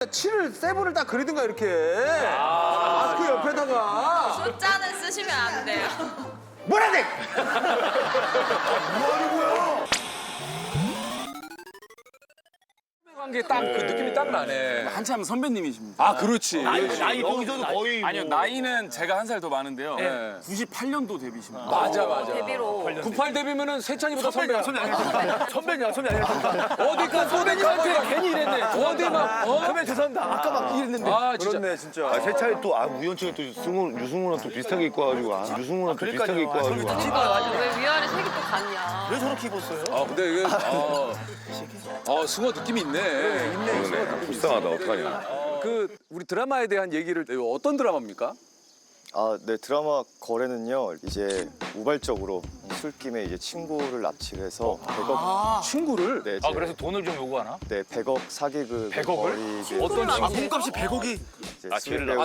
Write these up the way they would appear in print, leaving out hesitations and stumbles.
7을 세븐을 딱 그리든가 이렇게 마스크 옆에다가 숫자는 쓰시면 안 돼요. 뭐라네? 관계 딱 그 느낌이 딱 나네. 한참 선배님이십니다. 아 그렇지. 나이 거기서도 거의 아니요, 나이는 제가 한 살 더 많은데요. 네. 98년도 데뷔십니다. 맞아 맞아. 데뷔로. 98 데뷔면은 세찬이보다 선배야. 선배냐 어디까 선배님한테 괜히 이랬네. 어디 막 선배 죄송합니다. 아까 막 이랬는데. 아 진짜. 진짜. 세차이 또 우연치게 또 유승우랑 또 비슷하게 입고 와가지고 유승우랑 또 비슷하게 입고 와가지고. 왜 위아래 색이 또 같냐? 왜 저렇게 입었어요? 아 근데 이게 승호 느낌이 있네. 그러네. 불쌍하다. 어떡하냐. 그 우리 드라마에 대한 얘기를 어떤 드라마입니까? 아, 네, 드라마 거래는요, 이제 우발적으로 술김에 이제 친구를 납치를 해서 100억, 친구를? 네, 아 그래서 돈을 좀 요구하나? 네, 100억 사기극 100억을? 이제 어떤 아, 몸값이 100억이?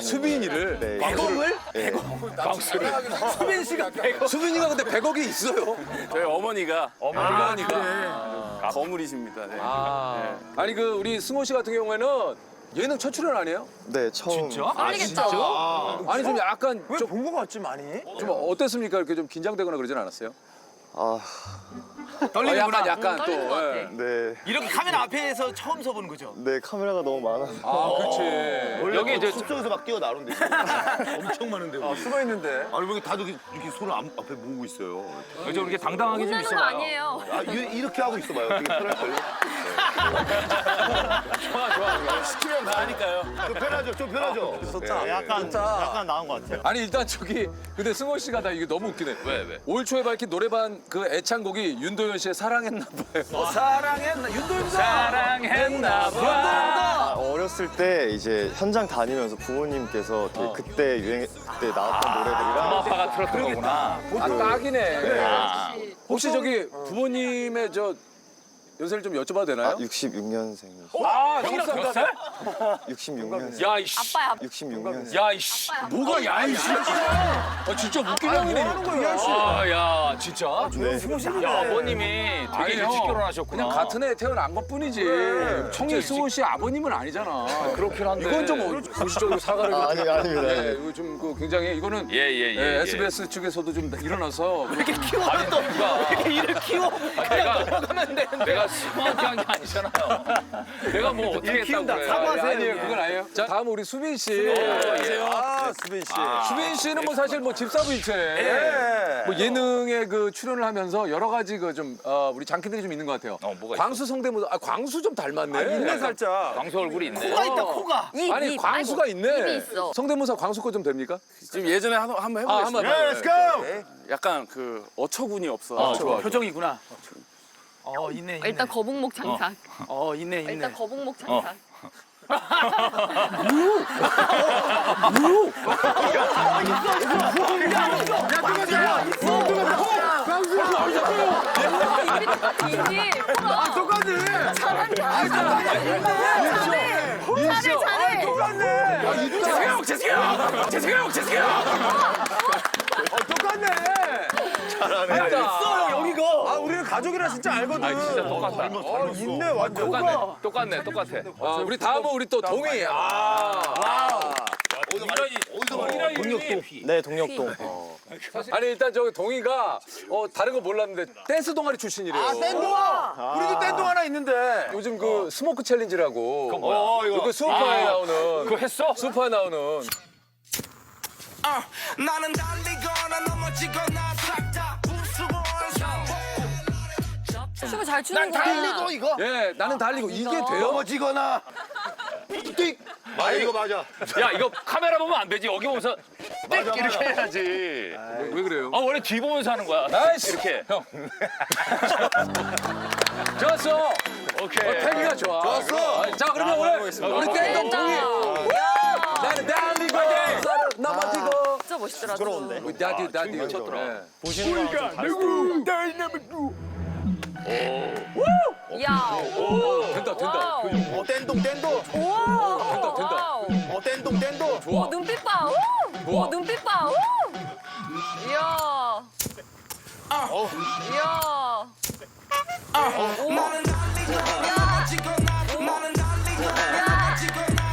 수빈이를? 네, 100억을? 네, 수빈 씨가 100억. 수빈이가 근데 100억이 있어요. 저희 어머니가 거물이십니다. 네. 아니 그 우리 승호 씨 같은 경우에는 예능 첫 출연 아니에요? 네, 처음. 아니겠죠? 아니 좀 약간 좀, 본 거 같지 많이? 좀 어땠습니까? 이렇게 좀 긴장되거나 그러진 않았어요? 아, 떨리는구나. 약간 또. 떨리는 것 같아. 예. 네, 이렇게 카메라 앞에서 처음 서보는 거죠? 네, 카메라가 너무 많아서. 아 그렇지. 여기 이제 숲속에서 막 뛰어나오는데 엄청 많은데 숨어 있는데 아니 왜 다들 이렇게 손을 앞에 모으고 있어요? 좀 이렇게 당당하게 좀 혼내는 거 있어봐요. 아니에요. 이렇게 하고 있어봐요. 되게 편할걸요? 시키면 다 하니까요. 좀 편하죠? 좀 편하죠? 좋다. 약간 나은 것 같아요. 아니 일단 저기 근데 승호 씨가 나 이게 너무 웃기네. 왜? 올 초에 밝힌 노래방 그 애창곡이 윤도현 씨의 사랑했나 봐요. 사랑했나 봐. 어렸을 때 이제 현장 다니면서 부모님께서 되게 그때 그때 나왔던 노래들이랑 아빠가 틀었던 거구나. 아 딱이네. 혹시 저기 부모님의 저 연세를 좀 여쭤봐도 되나요? 66년생이시죠. 아, 형님 몇 살? 66년생. 야, 이씨. 아빠야. 66년생. 야, 이씨. 뭐가 야 이씨. 아 진짜 웃긴 형이네. 아, 야, 진짜? 네. 야, 아버님이 되게 아니, 일찍 형, 결혼하셨구나. 그냥 같은 해 태어난 것뿐이지. 청일승호 씨 아버님은 아니잖아. 그렇긴 한데. 이건 좀 공식적으로 사과를. 아닙니다. 네, 이거 좀 그 굉장히 이거는 예. SBS 측에서도 좀 일어나서 이렇게 키워 또 이렇게 일을 키워 그냥 넘어가면 되는데 내가 스마트한 게 아니잖아요. 내가 뭐 어떻게 했다고 그래. 아니에요, 그건 아니에요. 자, 다음 우리 수빈 씨. 안녕하세요. 수빈 씨. 수빈 씨는 뭐 사실 뭐 집사부일체 뭐 예능에 그 출연을 하면서 여러 가지 그 좀 우리 장기들이 좀 있는 것 같아요. 뭐가 광수 성대모사, 광수 좀 닮았네. 있네 살짝. 광수 얼굴이 있네. 코가 있다 코가. 아니 광수가 있네. 입이 있어. 성대모사 광수 거 좀 됩니까? 지금 예전에 한번 한번 해보겠습니다. Let's go. 약간 그 어처구니 없어. 좋아. 표정이구나. 있네. 일단 거북목 장착. 있네. 일단 거북목 장착. 이지. 똑같네. 잘한다. 잘해. 재승이 형. 똑같네. 잘하네. 있어요 여기가. 아 우리는 가족이라 진짜 알거든. 아, 진짜 똑같다. 있네 완전. 똑같네. 우리 다음은 우리 또 동희. 네, 동력동. 아니 일단 저기 동희가 다른 거 몰랐는데 댄스 동아리 출신이래요. 땡동아. 우리도 땡동 하나 있는데. 요즘 그 스모크 챌린지라고. 그거 뭐야? 이거. 그 수우파에 나오는. 그거 했어? 수우파에 나오는. 나는 달리거나 넘어지거나 싹다 부수고 춤을 잘 추는 거야. 이거. 예, 나는 달리고 이게 돼요? 넘어지거나. 띡. 이거 맞아. 야, 이거 카메라 보면 안 되지. 여기 보면서 띡 맞아. 이렇게 해야지. 왜 그래요? 원래 뒤 보면서 하는 거야. 나이스. 이렇게. 형. 좋았어. 오케이. 태기가 좋아. 좋았어. 자, 그러면 오늘 우리 땡동 동희. 나는 달리고 넘어지고. 진짜 멋있더라. 부끄러운데. 나디 미쳤더라. 야. 된다. 땡동. 우와. 된다. 땡동. 오, 눈빛 봐. 오, 눈빛 봐. 오. 이야. 이야. 나는 달리거나 넘어지거나 나는 달리거나 넘어지거나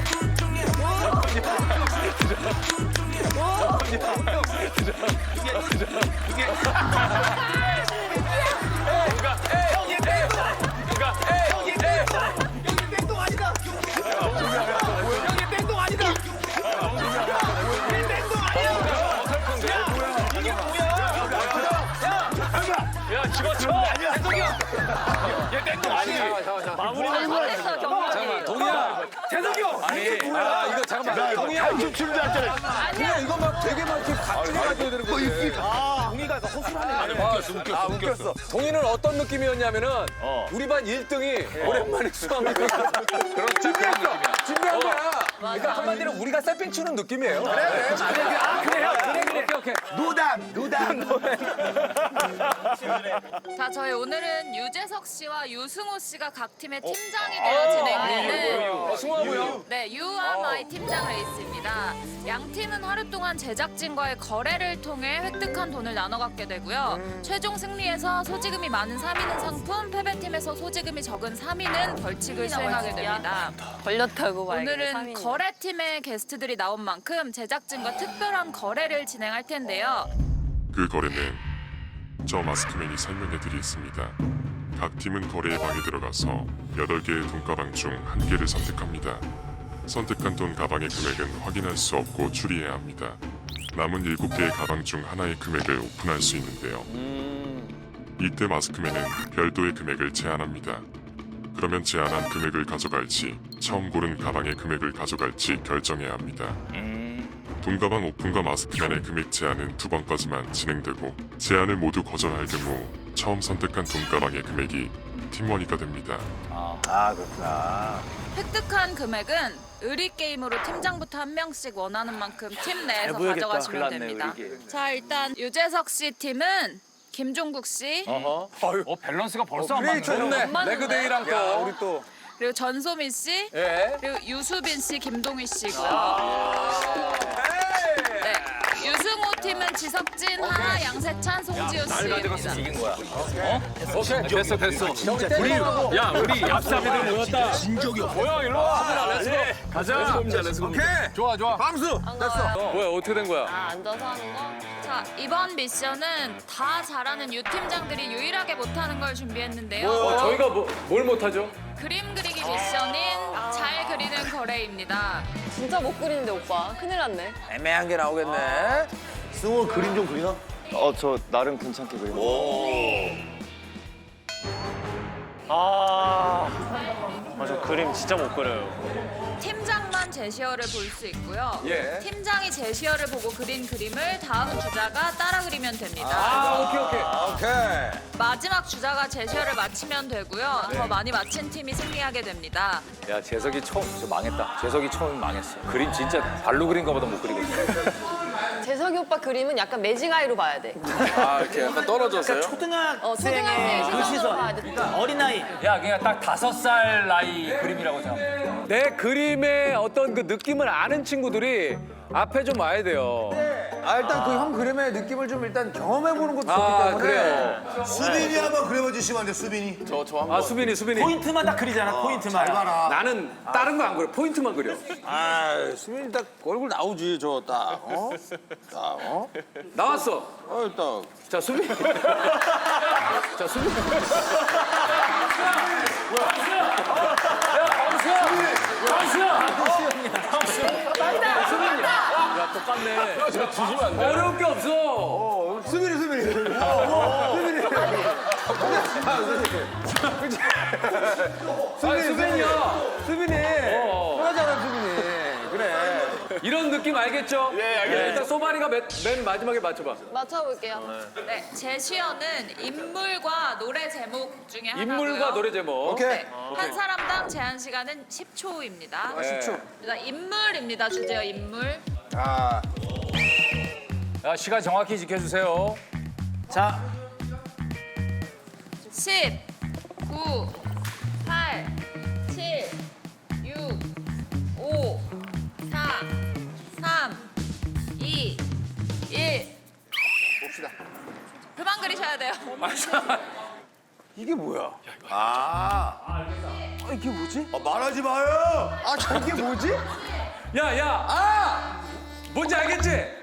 아 이거 잠깐만. 동이야 춤추는 줄 알았잖아. 동이야 이거 막 되게 막 이렇게 각질해 가져야 되는 건데. 웃겼어. 동이는 어떤 느낌이었냐면은 우리 반 1등이 오랜만에 수학을 그렇죠. 그런 느낌이야. 준비한 거야. 그러니까 한마디로 우리가 세핑 추는 느낌이에요. 그래. 오케이. 노담. 자, 저희 오늘은 유재석 씨와 유승호 씨가 각 팀의 팀장이 되어 진행되는 승호하고요. 네, 유아마이 팀장 레이스입니다. 양 팀은 하루 동안 제작진과의 거래를 통해 획득한 돈을 나눠 갖게 되고요. 최종 승리에서 소지금이 많은 3위는 상품, 패배팀에서 소지금이 적은 3위는 벌칙을 수행하게 됩니다. 걸렸다고 오늘은 거래팀의 게스트들이 나온 만큼 제작진과 특별한 거래를 진행할 텐데요. 그 거래는 저 마스크맨이 설명해 드리겠습니다. 각 팀은 거래의 방에 들어가서 8개의 돈가방 중 1개를 선택합니다. 선택한 돈 가방의 금액은 확인할 수 없고 추리해야 합니다. 남은 7개의 가방 중 하나의 금액을 오픈할 수 있는데요. 이때 마스크맨은 별도의 금액을 제한합니다. 그러면 제한한 금액을 가져갈지 처음 고른 가방의 금액을 가져갈지 결정해야 합니다. 돈가방 오픈과 마스크맨의 금액 제한은 2번까지만 진행되고 제한을 모두 거절할 경우 처음 선택한 돈가방의 금액이 팀원이가 됩니다. 아 그렇구나. 획득한 금액은 의리게임으로 팀장부터 한 명씩 원하는 만큼 팀 내에서 가져가시면 됩니다. 자, 일단 유재석 씨 팀은 김종국 씨, 밸런스가 벌써 안 맞네. 좋네. 맞네. 레그데이랑 또 우리 또. 그리고 전소민 씨, 예. 그리고 유수빈 씨, 김동희 씨고요. 네, 유승호 팀은 지석진, 하하, 양세찬, 송지효 씨입니다. 이긴 거야. 오케이. 됐어. 우리 얍삽이들 모였다. 진적이 없어. 뭐야 일로 와. 가자. 오케이. 좋아. 밤수. 됐어. 뭐야 어떻게 된 거야? 앉아서 하는 거? 자, 이번 미션은 다 잘하는 유팀장들이 유일하게 못하는 걸 준비했는데요. 저희가 뭘 못하죠? 그림 그리기 미션인 잘 그리는 거래입니다. 진짜 못 그리는데 오빠. 큰일 났네. 애매한 게 나오겠네. 승호 그림 좀 그리나? 저 나름 괜찮게 그립니다. 맞아, 그림 진짜 못 그려요. 팀장만 제시어를 볼 수 있고요. 예. 팀장이 제시어를 보고 그린 그림을 다음 주자가 따라 그리면 됩니다. 오케이. 마지막 주자가 제시어를 맞히면 되고요. 네. 더 많이 맞힌 팀이 승리하게 됩니다. 야 재석이 처음 망했다. 재석이 처음 망했어. 그림 진짜 발로 그린 거보다 못 그리겠어. 재석이 오빠 그림은 약간 매직 아이로 봐야 돼. 아 이렇게 약간 떨어져서요? 초등학생의 시선으로 봐야 돼. 어린아이. 야 그냥 딱 5살 나이 그림이라고 생각해. 내 그림의 어떤 그 느낌을 아는 친구들이 앞에 좀 와야 돼요. 일단 그 형 그림의 느낌을 좀 일단 경험해보는 것도 좋기 아 때문에. 그래요. 수빈이 한번 그려주시면 안 돼, 수빈이? 아 수빈이. 포인트만 딱 그리잖아, 포인트만. 잘 봐라. 나는 다른 거 안 그려. 포인트만 그려. 수빈이 딱 얼굴 나오지 저 딱. 나왔어. 일단. 자 수빈. 자 수빈. 어려울 게 없어. 수빈이. 수빈이야. 수빈이. 편하잖아 수빈이. 그래. 이런 느낌 알겠죠? 예, 알겠습니다. 일단 소마리가 맨 마지막에 맞춰봐. 맞춰볼게요. 네, 제시어는 인물과 노래 제목 중에 하나고요. 인물과 노래 제목. 네, 한 사람당 제한 시간은 10초입니다. 10초. 일단 인물입니다. 주제어 인물. 야 시간 정확히 지켜주세요. 자, 10, 9, 8, 7, 6, 5, 4, 3, 2, 1. 봅시다. 그만 그리셔야 돼요. 이게 뭐야? 이게 뭐지? 말하지 마요. 저게 뭐지? 야. 뭔지 알겠지?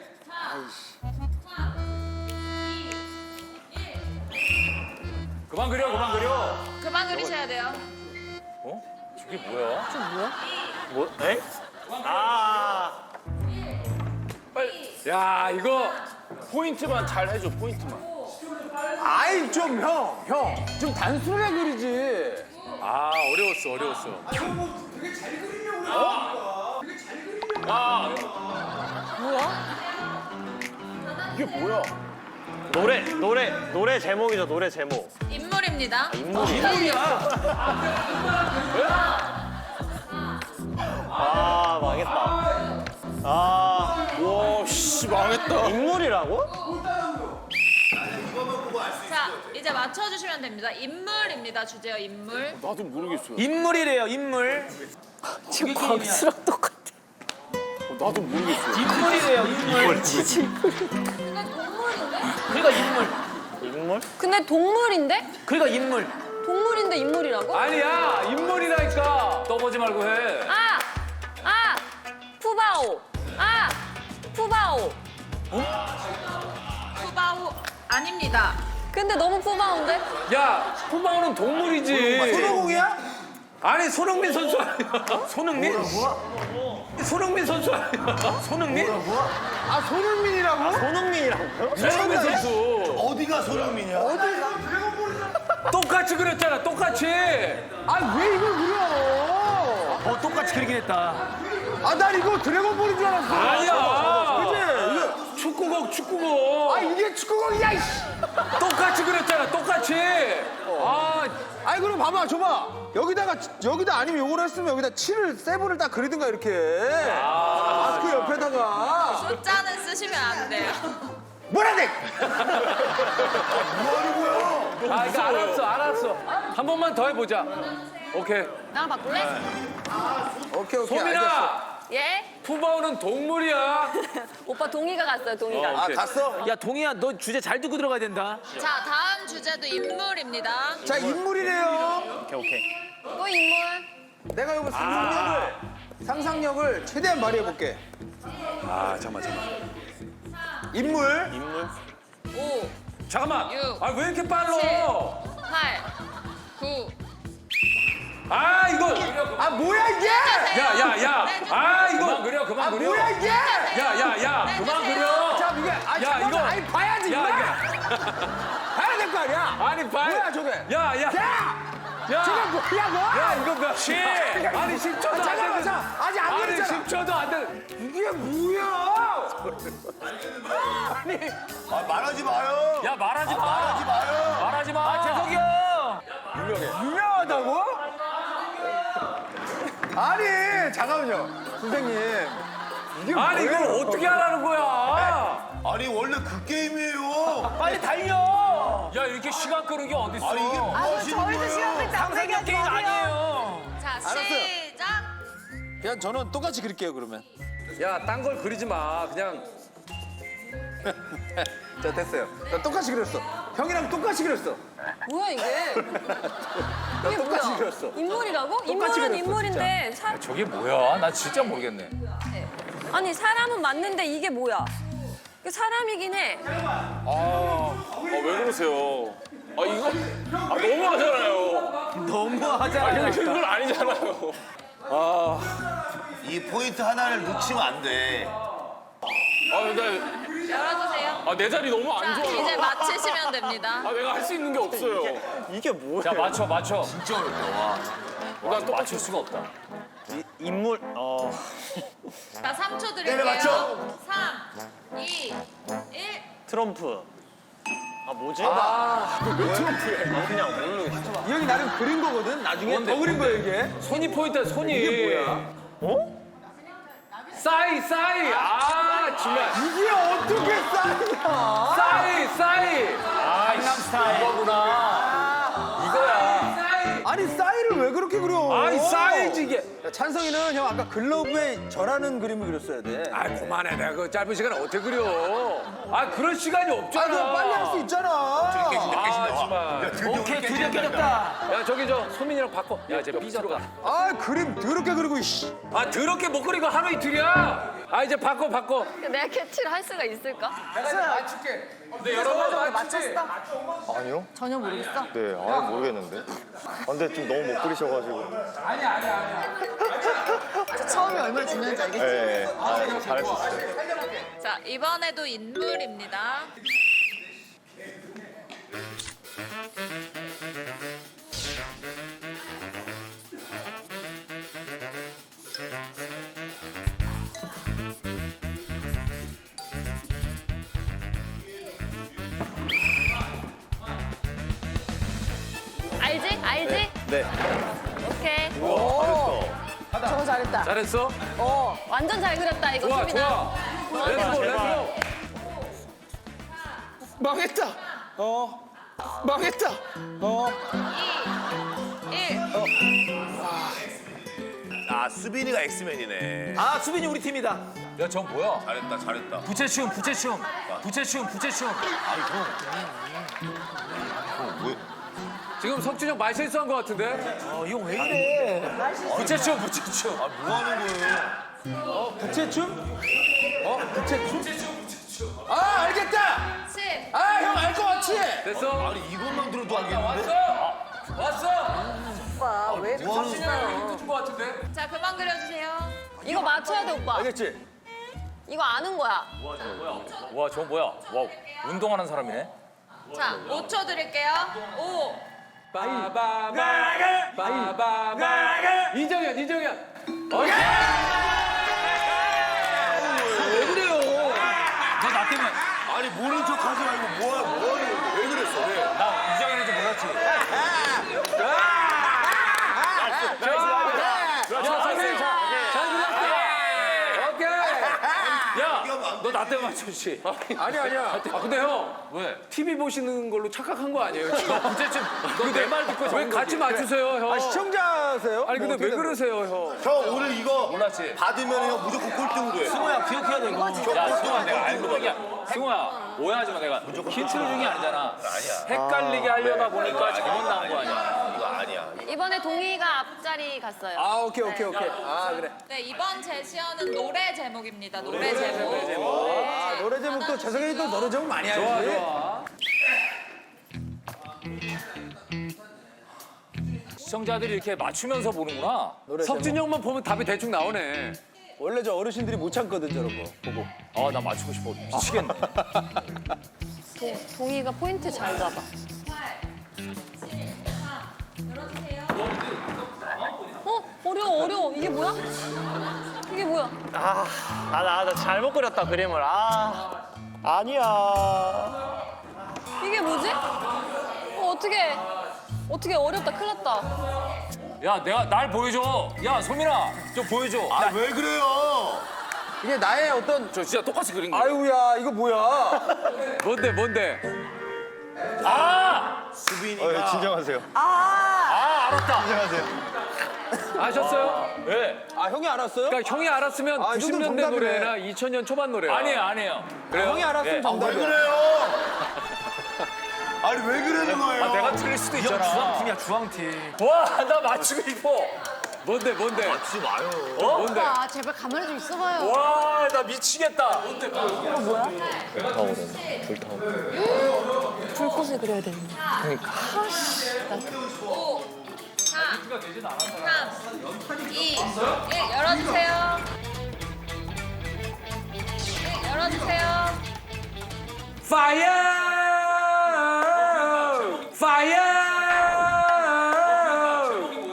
그만 그려. 그만 그리셔야 돼요. 이게 뭐야? 뭐, 에? 야 이거 포인트만 잘 해줘, 포인트만. 아이 좀 형. 좀 단순하게 그리지. 어려웠어. 이게 뭐야? 노래 제목이죠, 노래 제목. 인물입니다. 아, 망했다. 아, 와, 씨, 망했다. 인물이라고? 자, 이제 맞춰주시면 됩니다. 인물입니다. 주제요, 인물. 나도 모르겠어요. 인물이래요, 인물. 지금 광수랑 똑같아. 나도 모르겠어요. 인물이래요, 인물. 그러니까 인물. 인물? 근데 동물인데? 그러니까 인물. 동물인데 인물이라고? 아니야 인물이라니까. 떠보지 말고 해. 푸바오. 푸바오. 푸바오 아닙니다. 근데 너무 푸바오인데? 야 푸바오는 동물이지. 손오공이야? 아니 손흥민 선수 아니야? 손흥민? 손흥민 선수 아니야? 손흥민? 아 손흥민이라고? 손흥민이라고요? 손흥민 선수. 어디가 손흥민이야? 똑같이 그렸잖아 똑같이. 아 왜 이걸 그려? 똑같이 그리긴 했다. 아 난 이거 드래곤볼인 줄 알았어. 아니야. 그치? 축구공. 아 이게 축구공이야 이씨. 똑같이 그렸잖아 똑같이. 아니 그럼 봐봐 줘봐. 여기다 아니면 요걸 했으면 여기다 7을 세븐을 딱 그리든가 이렇게. 마스크 옆에다가. 숫자는 쓰시면 안 돼요. 뭐라네? 이거 알았어. 한 번만 더 해보자. 오케이. 나랑 바꿀래? 오케이 알겠어. 소민아. 예? 푸바오는 동물이야. 오빠 동의가 갔어요, 동의가. 아 갔어? 야, 동희야, 너 주제 잘 듣고 들어가야 된다. 자, 다음 주제도 인물입니다. 자 인물이래요. 오케이. 또 인물. 내가 이거 상상력을 최대한 발휘해볼게. 잠깐만. 인물. 5, 잠깐만. 육, 왜 이렇게 빨라? 8, 9. 이거. 아 뭐야 이게? 야. 이거. 그만 그려. 뭐야 이게? 야. 그만 그려. 자 이게 잠깐만. 이거. 아니 봐야지 이거. 봐야 될 거 아니야? 아니, 뭐야 저게? 야. 저게 뭐야 너? 야, 이거 몇 시? 아니, 10초도 안 잠깐만, 됐는데. 아직 안 아니, 그랬잖아. 10초도 안 됐는데. 이게 뭐야? 말하지 마요. 야, 말하지 마. 말하지 마요. 말하지 마. 재석이 형! 유명하다고? 아니 잠깐만요 선생님 이게 아니, 뭐예요? 이걸 어떻게 하라는 거야? 아니 원래 그 게임이에요. 빨리 달려! 야, 이렇게 시간 끄는 게 어딨어? 아니 이게 뭐 하시는 거예요? 상상력 게임 아니에요. 자, 시작. 그냥 저는 똑같이 그릴게요 그러면. 야, 딴 걸 그리지 마. 그냥. 자 됐어요. 나 똑같이 그렸어. 형이랑 똑같이 그렸어. 뭐야 이게? 이게 똑같이 뭐야? 그렸어. 인물이라고? 똑같이 인물은 그렸어, 인물인데 저게 뭐야? 나 진짜 모르겠네. 아니 사람은 맞는데 이게 뭐야? 이게 사람이긴 해. 왜 그러세요? 이거 너무 하잖아요. 너무 하잖아. 그건 아니잖아요. 이 포인트 하나를 놓치면 안 돼. 열어주세요. 내 자리 너무 자, 안 좋아. 이제 맞히시면 됩니다. 내가 할 수 있는 게 없어요. 이게 뭐야? 자, 맞춰. 진짜 어렵다. 난 또 맞출 수가 없다. 인물, 자, 3초 드릴게요. 네네, 맞춰. 3, 2, 1. 트럼프. 뭐지? 이 형이 나름 그린 거거든. 나중에 더 그린 거야 이게. 손이 포인트야, 손이. 이게 뭐야? 싸이. 정말. 이게 어떻게 싸이야? 싸이. 강남 스타일. 이거야. 아니 싸이를 왜 그렇게 그려? 아니, 싸이지, 이게. 야, 찬성이는 형 아까 글러브에 절하는 그림을 그렸어야 돼. 그만해. 내가 그 짧은 시간에 어떻게 그려? 그럴 시간이 없잖아. 그럼 빨리 할 수 있잖아. 정말. 오케이, 드디어 깨졌다. 야, 저기 소민이랑 바꿔. 야, 이제 삐져로 가. 그림 더럽게 그리고 이씨. 더럽게 못 그리고 하루 이틀이야. 이제 바꿔. 내가 캐치를 할 수가 있을까? 맞출게. 근데 여러분 맞췄어? 아니요? 전혀 모르겠어. 네, 모르겠는데. 근데 좀 너무 못 그리셔가지고. 처음이 얼마나 중요한지 알겠지? 네, 잘할 수 있어요. 자, 이번에도 인물입니다. 오케이. 저거 잘했다. 잘했어? 완전 잘 그렸다 이거 좋아, 수빈아. 좋아. 렛츠고, 렛츠고. 망했다. 망했다. 1. 아 수빈이가 엑스맨이네. 아 수빈이 우리 팀이다. 야, 저 뭐야? 잘했다 잘했다. 부채춤, 부채춤. 부채춤, 부채춤. 지금 석준형 말 실수한 것 같은데? 이형 왜 이래? 부채춤, 부채춤. 뭐 하는 거예요? 부채춤? 부채춤? 아 알겠다. 10. 아 형 알 것 같지? 됐어? 아니 이것만 들어도 알겠는데? 왔어! 왜? 석준형이 힌트 준 것 같은데? 자, 그만 그려주세요. 이거 맞춰야 돼 오빠. 알겠지? 이거 아는 거야. 와, 저거 뭐야? 와, 운동하는 사람이네. 자, 5초 드릴게요. 5. 빠바바 빠바바 이정현 이정현 왜 그래요? 너 나 때문에. 아니 모른 척 하지 말고 뭐하는 왜 그랬어? 왜? 나 이정현인 줄 몰랐지. 자 선생님 잘 불렀어 오케이 야, 너 나 때문에 맞췄지. 아니야 근데 형 왜? TV 보시는 걸로 착각한 거 아니에요 지금? 부채춤. 너 내 말 듣고 왜 적은 같이 거지? 맞추세요 형 아 시청자세요? 아니 근데 뭐 왜 어떻게 그러세요 형 형 오늘 이거 몰랐지? 받으면 형 무조건 꼴등으로 해. 승호야 기억해야 돼 이거. 야, 승호야, 내가 알고 보니까. 승호야, 오해하지 마. 내가 힌트를 준 게 아니잖아. 헷갈리게 하려다 보니까 잘못 나온 거 아니야. 이거 아니야. 이번에 동희가 앞자리 갔어요. 아 오케이. 아 그래. 네, 이번 제시어는 노래 제목입니다. 노래 제목. 아 노래 제목도 재석이 또 노래 제목 많이 알지? 좋아 시청자들이 이렇게 맞추면서 보는구나. 석준 형만 보면 답이 대충 나오네 원래 저 어르신들이 못 참거든 저런 거 보고. 아, 나 맞추고 싶어. 미치겠네. 동희가 포인트 잘 잡아. 어려워. 이게 뭐야? 이게 뭐야? 나 잘못 그렸다 그림을. 아니야. 이게 뭐지? 어떻게 어렵다. 큰일 났다. 야, 날 보여줘. 야, 소민아, 좀 보여줘. 아 왜 그래요? 이게 나의 어떤 저 진짜 똑같이 그린 거야. 아유야 이거 뭐야? 뭔데 수빈이가 진정하세요. 알았다. 진정하세요. 아셨어요? 왜? 아 형이 알았어요? 그러니까 형이 알았으면 아, 이 정도면 90년대 정답이네. 노래나 2000년 초반 노래야 아니에요. 그래요? 형이 알았으면 네. 왜 정답이야. 그래요? 아니 왜 그러는 거예요? 아, 내가 틀릴 수도 있잖아. 주황팀이야 주황팀. 와, 나 맞추고 싶어. 뭔데 맞지 마요. 뭔데 아, 제발 가만히 좀 있어봐요. 와, 나 미치겠다. 불꽃을 그려야 되는데. 5, 4, 3, 2, 1. 열어주세요. 네, 열어주세요. 파이어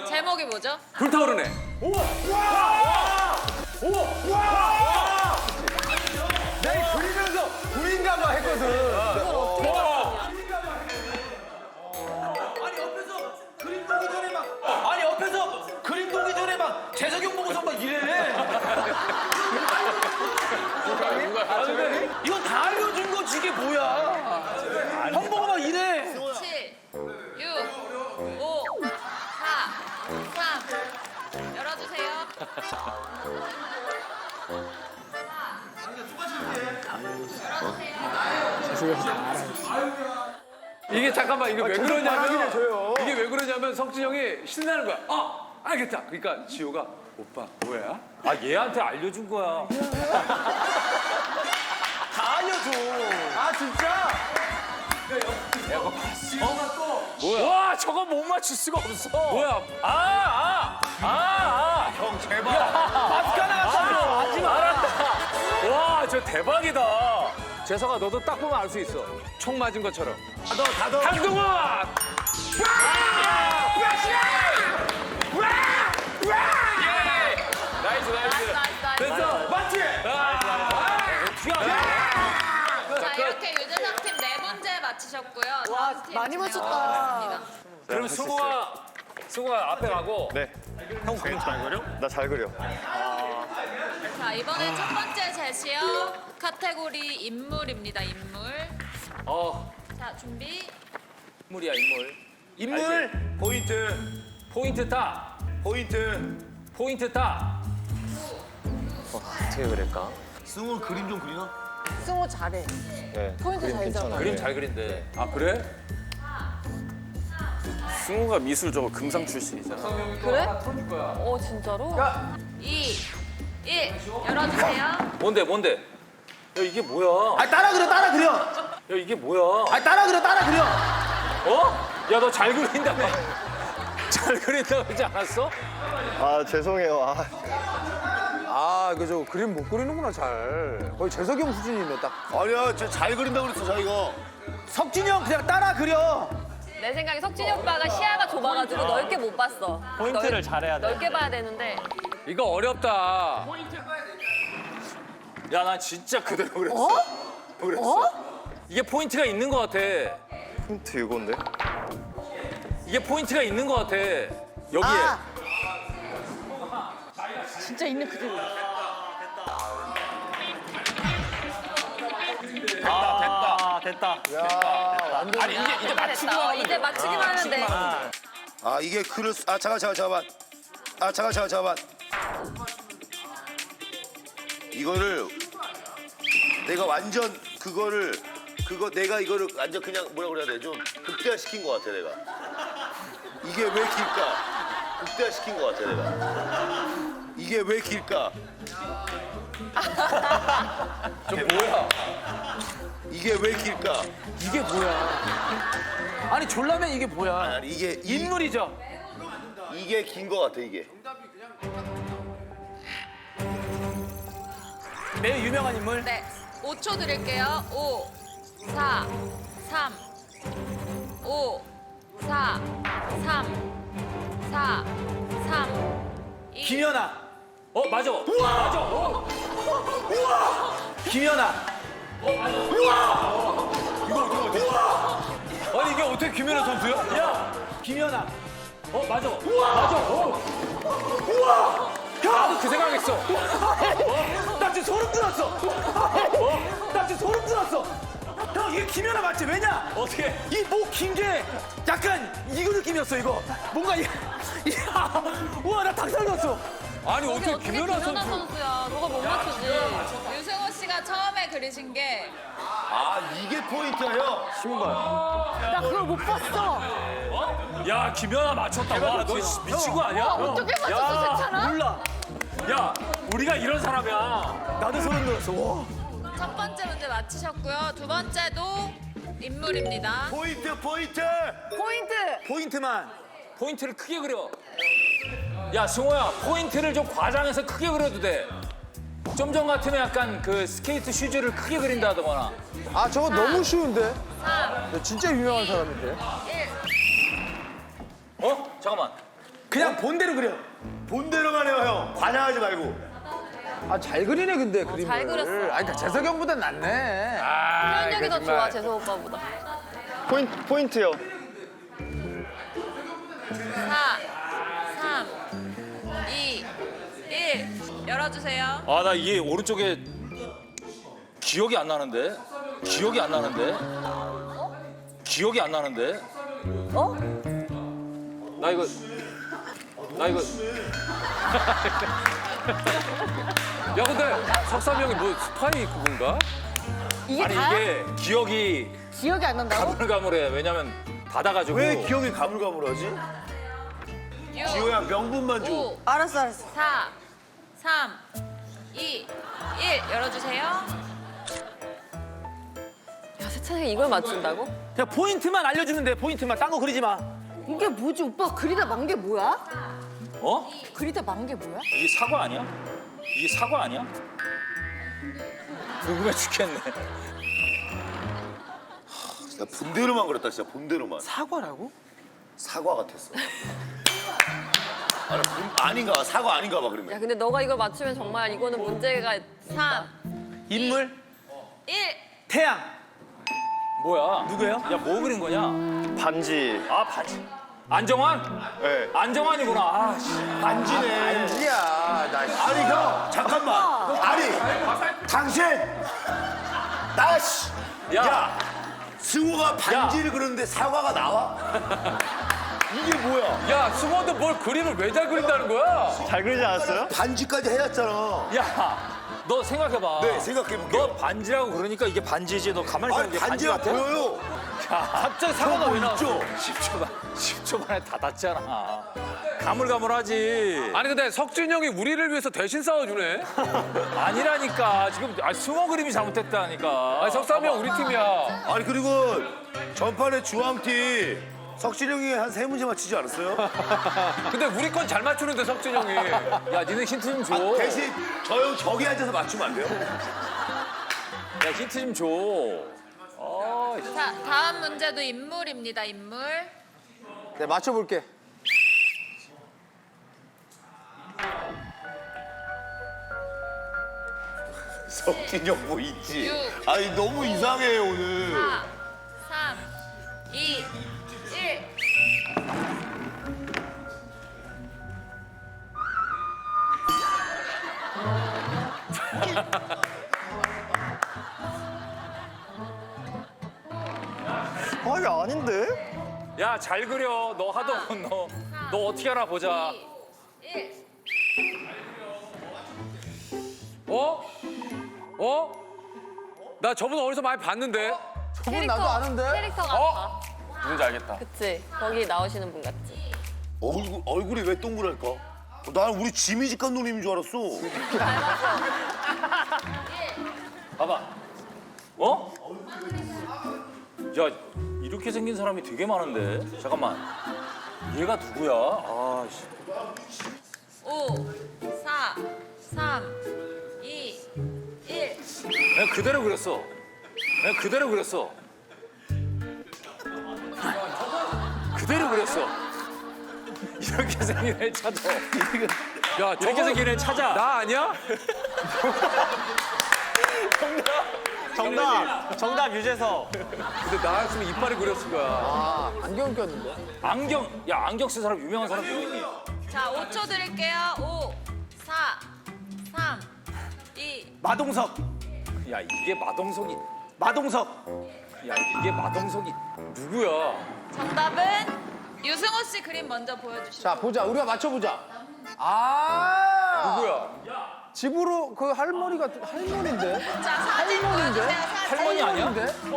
제목이 뭐죠? 불타오르네 내가 그리면서 불인가 봐 했거든. 아니 옆에서 그림 보기 전에 막 재석이 형 보고서 막 이래. 이건 다 알려준 거지 이게 뭐야? 형 보고 막 이래. 7, 6, 5, 4, 3. 열어주세요. 이게 잠깐만 이거 왜 말하긴 그러냐면 해줘요. 이게 왜 그러냐면 석준 형이 신나는 거야 알겠다 그러니까 지호가 오빠 뭐야? 아, 얘한테 알려준 거야. 다 알려줘. 아 진짜? 와, 저거 못 맞출 수가 없어. 뭐야 형, 제발. 마스크 하나 갖다 하지 마. 알았다. 와, 저 대박이다. 재석아 너도 딱 보면 알 수 있어 총 맞은 것처럼 한동원! 나이스. 나이스. 됐어 맞지? 자, 이렇게 유재석 팀 4문제 맞히셨고요. 와, 많이 맞췄다. 그럼 승호가 승우가 앞에 가고. 네. 형 그림 잘 그려? 나 잘 그려. 자, 이번엔 첫 번째 제시어 카테고리 인물입니다. 인물. 자, 준비. 인물이야 인물. 인물. 포인트. 포인트 타. 포인트. 포인트 타. 어떻게 그릴까? 승우 그림 좀 그리나? 승우 잘해. 네. 포인트 잘 잡아. 그림 잘 그린대. 아 그래? 승우가 미술적으로 금상 출신이잖아. 그래? 진짜로? 2, 1. 열어주세요. 뭔데? 야 이게 뭐야? 아 따라 그려 따라 그려. 야 이게 뭐야? 아 따라 그려 따라 그려. 어? 야 너 잘 그린다며? 잘 그린다고 하지 않았어? 아 죄송해요. 아, 이거 저 그림 못 그리는구나, 잘. 거의 재석이 형 수준이네, 딱. 아니야, 쟤 잘 그린다고 그랬어, 자기가. 석진이 형 그냥 따라 그려. 내 생각에 석진이 오빠가 시야가 좁아가지고 넓게 못 봤어. 포인트를 잘해야 돼. 넓게 봐야 되는데. 이거 어렵다. 야 난 진짜 그대로 그랬어. 그랬어. 이게 포인트가 있는 것 같아. 포인트 이건데? 이게 포인트가 있는 것 같아. 여기에. 진짜 있는 그대로. 됐다. 아니 이제 맞추고 됐다. 이제 맞추기만 하면 돼. 아, 이게 잠깐만. 잠깐만. 이거를 내가 완전 내가 이거를 완전 그냥 뭐라 그래야 돼? 좀 극대화시킨 것 같아, 내가. 이게 왜 길까? 극대화시킨 것 같아, 내가. 이게 왜 길까? 저 뭐야? 이게 왜 길까? 이게 뭐야? 아니 졸라면 이게 뭐야? 아니, 이게 인물이죠. 이게 긴 것 같아, 이게. 매우 유명한 인물. 네. 5초 드릴게요. 5, 4, 3, 5, 4, 3, 4, 3, 2. 김연아. 맞아. 김연아. 아니 이게 어떻게 김연아 선수야? 야, 김연아. 맞아. 나도 그 생각했어. 나 지금 소름 돋았어. 나 지금 소름 돋았어. 형 이게 김연아 맞지? 왜냐? 어떻게? 이 목 긴 게 약간 이거 느낌이었어 이거. 뭔가 우와 나 닭살 났어. 아니 어떻게 어떻게 김연아 선수? 선수야? 너가 못 맞추지. 유승호 씨가 처음에 그리신 게 아, 이게 포인트야, 형. 나 그걸 못 봤어. 야 김연아 맞췄다. 와 너 미친 거 아니야? 어떻게 맞췄어, 괜찮아? 몰라. 야 우리가 이런 사람이야. 나도 소름 돋았어. 와. 첫 번째 문제 맞히셨고요. 두 번째도 인물입니다. 포인트. 포인트. 포인트만. 포인트를 크게 그려. 야 승호야 포인트를 좀 과장해서 크게 그려도 돼. 좀 전 같으면 약간 그 스케이트 슈즈를 크게 그린다 하더거나. 아, 저거 너무 쉬운데? 3, 진짜 유명한 사람인데? 1. 잠깐만. 그냥 본대로 그려. 본대로만 해요, 형. 과장하지 말고. 아, 잘 그리네, 근데, 그림을. 잘 그렸어. 아니, 그러니까 재석이 형보단 낫네. 표현력이 더 좋아, 재석 오빠보다. 포인트요. 4, 3, 2, 1. 열어주세요. 아 나 이게 오른쪽에 기억이 안 나는데. 나 이거 야 근데 석삼이 형이 뭐 스파이 그건가? 이게 아니 다야? 이게 기억이 기억이 안 난다고? 가물가물해. 왜냐면 받아가지고. 왜 기억이 가물가물하지? 6, 기호야, 명분만 줘. 5, 알았어. 4, 3, 2, 1. 열어주세요. 야, 세찬이가 이걸 맞춘다고? 그냥 포인트만 알려주면 돼. 포인트만. 딴 거 그리지 마. 이게 뭐지? 오빠 그리다 만 게 뭐야? 어? 그리다 만 게 뭐야? 이게 사과 아니야? 궁금해 죽겠네. 진짜 본대로만 그랬다, 진짜 본대로만. 사과라고? 사과 같았어. 아닌가, 사과 아닌가 봐, 그러면. 야, 근데 너가 이걸 맞추면 정말 이거는 문제가 3, 인물. 1. 태양. 뭐야? 누구예요? 야 뭐 그린 거냐? 반지. 아 바지. 안정환? 네. 안정환이구나. 아, 씨. 반지네. 반지야. 나 아니 형 잠깐만. 아니 당신 나씨. 야 승우가 반지를 그렸는데 사과가 나와? 이게 뭐야? 야, 승호도 뭘 그림을 왜 잘 그린다는 거야? 잘 그리지 않았어요? 반지까지 해놨잖아. 야, 너 생각해봐. 네 생각해볼게. 너 반지라고 그러니까 이게 반지지. 너 가만히 아니 있으면 이게 반지 반지가 같아? 보여요. 갑자기 사과가 왜 나왔어? 있죠? 10초 만에 다 닿잖아. 가물가물하지. 아니 근데 석진 형이 우리를 위해서 대신 싸워주네. 아니라니까. 지금 승호 그림이 잘못됐다니까. 아니 석삼이 형 우리 팀이야. 아니 그리고 전판에 주황팀 석진 형이 한 3문제 맞히지 않았어요? 근데 우리 건 잘 맞추는데 석진 형이. 야, 니네 힌트 좀 줘. 대신 저 형 저기 앉아서 맞추면 안 돼요? 야, 힌트 좀 줘. 아, 자, 다음 문제도 인물입니다. 인물. 네, 맞춰볼게. 석진 형 뭐 있지? 육. 아니 너무 이상해 오늘. 4, 3, 2, 1. 아, 이게 아닌데? 야, 잘 그려. 너 하던 너 어떻게 하나 보자. 1. 어? 어? 나 저분 어디서 많이 봤는데? 저분 나도 아는데? 캐릭터 같아. 누군지 알겠다. 그치? 거기 나오시는 분 같지? 얼굴이 왜 동그랄까? 난 우리 지미집 감독님인 줄 알았어. 봐봐. 어? 야, 이렇게 생긴 사람이 되게 많은데. 잠깐만. 얘가 누구야? 아, 씨. 5, 4, 3, 2, 1. 그냥 그대로 그렸어. 그냥 그대로 그렸어. 그대로 그렸어. 이렇게 생긴 애 찾아. 야, 이렇게 생긴 애 찾아. 나 아니야? 정답 유재석. 근데 나였으면 이빨이 그렸을 거야. 아, 안경 꼈는데? 야, 안경 쓴 사람, 유명한 사람 누구 있니? 자, 5초 드릴게요. 5, 4, 3, 2. 마동석. 야, 이게 마동석이. 마동석. 야, 이게 마동석이 누구야? 정답은 유승호 씨 그림 먼저 보여주시죠. 자, 보자. 우리가 맞춰보자. 아! 누구야? 집으로 그 할머니가, 할머니인데? 자, 사진 할머니인데? 보여주세요. 사진. 할머니 아니야?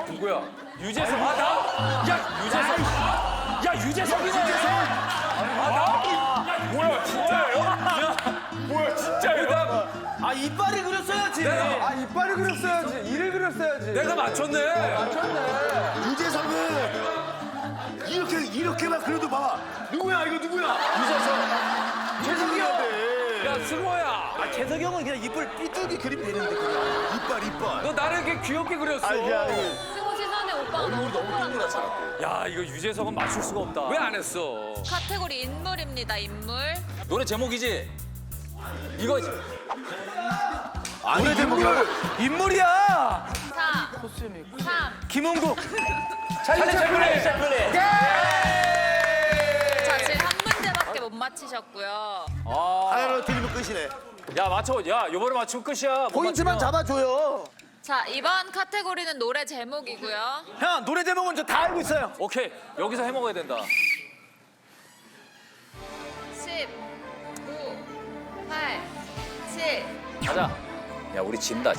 누구야? 유재석. 아, 나? 야, 유재석. 야, 유재석이네. 뭐야, 진짜예요? 야, 뭐야, 진짜예요? 아 이빨이 그렸어야지. 아, 이빨을 그렸어야지. 이를 그렸어야지. 내가 맞췄네. 맞췄네. 유재석은 이렇게만 그려도 봐. 누구야 이거 누구야? 재석이야. 야, 승호야. 아 재석이 형은 그냥 이빨 삐뚤게 그리면 되는데 그냥. 이빨. 너 나를 이렇게 귀엽게 그렸어. 승호 시선에 오빠가 너무 동그랗잖아. 야, 이거 유재석은 맞출 수가 없다. 왜 안 했어? 카테고리 인물입니다. 인물. 노래 제목이지? 이거지. 아니 인물이야. 4, 3. 김홍국. 찰리 채플린. 자, 지금 한 문제밖에 못 맞히셨고요. 하나로 틀리면 끝이네. 야, 맞춰. 야, 요번에 맞추면 끝이야. 못 포인트만 맞추면. 잡아줘요. 자, 이번 카테고리는 노래 제목이고요. 형 노래 제목은 저 다 알고 있어요. 오케이. 여기서 해 먹어야 된다. 10, 9, 8, 7. 가자. 야, 우리 진다.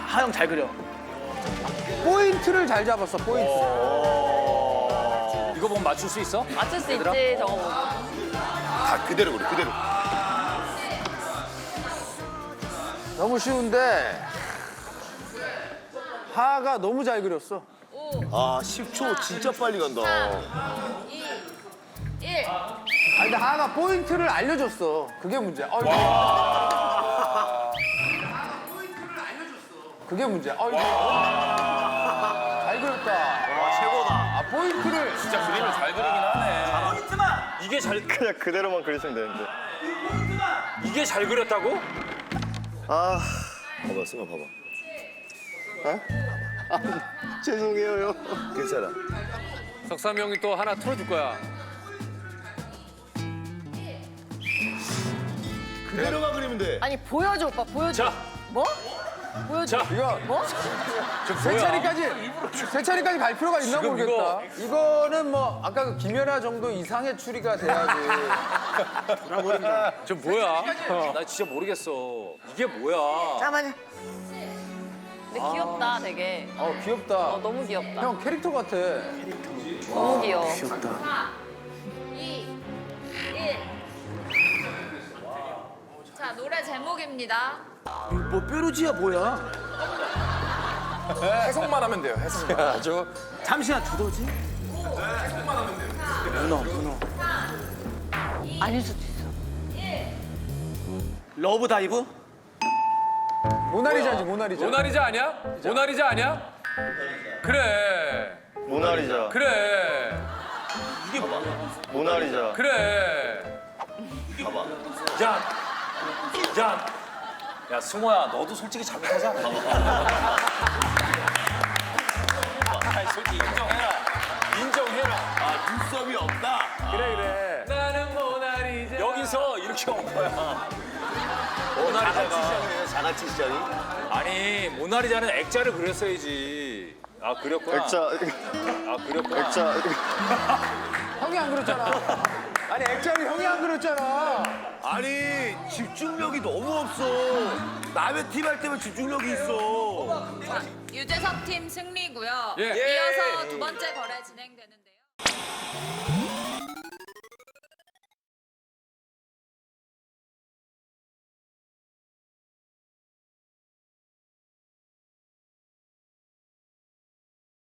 하영 잘 그려. 포인트를 잘 잡았어, 포인트. 이거 보면 맞출 수 있어? 맞출 수 있지, 저거 보고. 다 그대로 그래 그대로. 너무 쉬운데. 하가 너무 잘 그렸어. 5, 아 10초 진짜 빨리 간다. 3, 2, 1. 아, 근데 하가 포인트를 알려줬어. 그게 문제야. 그게 문제야. 잘 그렸다. 와, 최고다. 아, 포인트를. 진짜 그림을 잘 그리긴 하네. 포인트만. 이게 잘 그냥 그대로만 그리시면 되는데. 이게 잘 그렸다고? 아, 봐봐 승아 봐봐. 아, 죄송해요, 형. 괜찮아. 석삼이 형이 또 하나 틀어줄 거야. 그대로만 그리면 돼. 아니 보여줘 오빠 보여줘. 자, 뭐? 보여줘. 이거 뭐? 세 차례까지 갈 필요가 있나 지금 모르겠다. 이거는 뭐 아까 그 김연아 정도 이상의 추리가 돼야지. 저 뭐야? 나 진짜 모르겠어. 이게 뭐야? 근데 귀엽다 되게. 귀엽다. 너무 귀엽다. 형 캐릭터 같아. 너무 귀여워. 4, 2, 1. 자, 노래 제목입니다. 뭐 뾰루지야 뭐야? 해석만 하면 돼요. 해석만. 잠시만 두더지? 아닐 수도 있어. 러브 다이브? 모나리자지 모나리자. 모나리자 아니야? 모나리자 아니야? 그래. 모나리자. 그래. 모나리자. 그래. 야, 승호야, 너도 솔직히 잘못하지 않아? 아니, 솔직히 인정해라. 인정해라. 눈썹이 없다. 그래. 나는 모나리자. 여기서 이렇게 온 거야. 자가치 모나리자가. 시장이에요. 자가치 시장이. 아니, 모나리자는 액자를 그렸어야지. 아, 그렸구나. 액자. 아, 그렸구나. 액자. 형이 안 그렸잖아. 아니 액자를 형이 안 그렸잖아. 아니 집중력이 너무 없어. 남의 팀 할 때만 집중력이 있어. 유재석 팀 승리고요. 예. 이어서 두 번째 거래 진행되는데요.